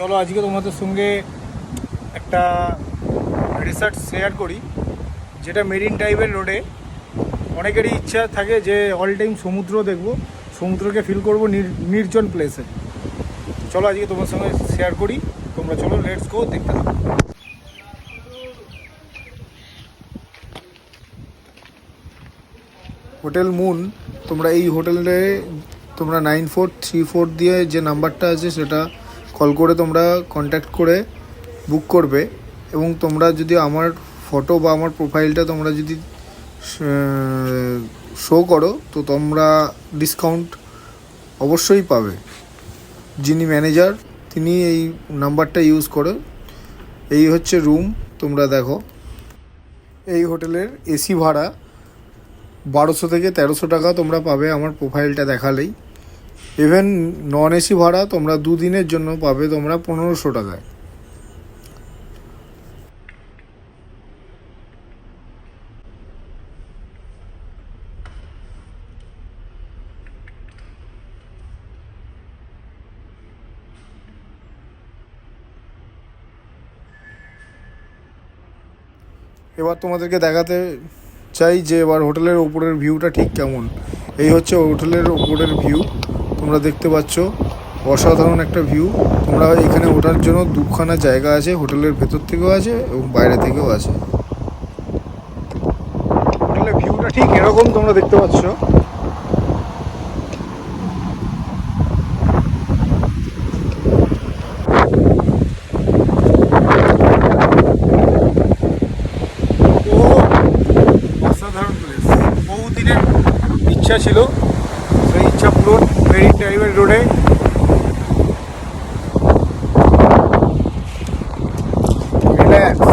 চলো আজকে তোমাদের সঙ্গে একটা রিসার্চ শেয়ার করি, যেটা মেরিন ড্রাইভের রোডে অনেকেরই ইচ্ছা থাকে যে অল টাইম সমুদ্র দেখব, সমুদ্রকে ফিল করব নির্জন প্লেসে। চলো আজকে তোমার সঙ্গে শেয়ার করি, তোমরা চলো লেটস গো দেখতে থাকো। হোটেল মুন, তোমরা এই হোটেলে তোমরা 9434 দিয়ে যে নাম্বারটা আছে সেটা কল করে তোমরা কন্ট্যাক্ট করে বুক করবে, এবং তোমরা যদি আমার ফটো বা আমার প্রোফাইলটা তোমরা যদি শো করো তো তোমরা ডিসকাউন্ট অবশ্যই পাবে। যিনি ম্যানেজার তিনি এই নাম্বারটা ইউজ করে। এই হচ্ছে রুম, তোমরা দেখো। এই হোটেলের এসি ভাড়া 1200 থেকে 1300 টাকা তোমরা পাবে আমার প্রোফাইলটা দেখালেই। ইভেন নন এসি ভাড়া তোমরা দুদিনের জন্য পাবে তোমরা 1500 টাকায়। এবার তোমাদেরকে দেখাতে চাই যে এবার হোটেলের ওপরের ভিউটা ঠিক কেমন। এই হচ্ছে হোটেলের ওপরের ভিউ, তোমরা দেখতে পাচ্ছ অসাধারণ একটা ভিউ। তোমরা এখানে ওঠার জন্য দুখানা জায়গা আছে, হোটেলের ভেতর থেকেও আছে এবং বাইরে থেকেও আছে। হোটেলের ভিউটা ঠিক এরকম তোমরা দেখতে পাচ্ছ। অসাধারণ প্লেস, বহুদিনের ইচ্ছা ছিল, সেই ইচ্ছা পূরণ মেরিন ড্রাইভের রোডে। রিল্যাক্স।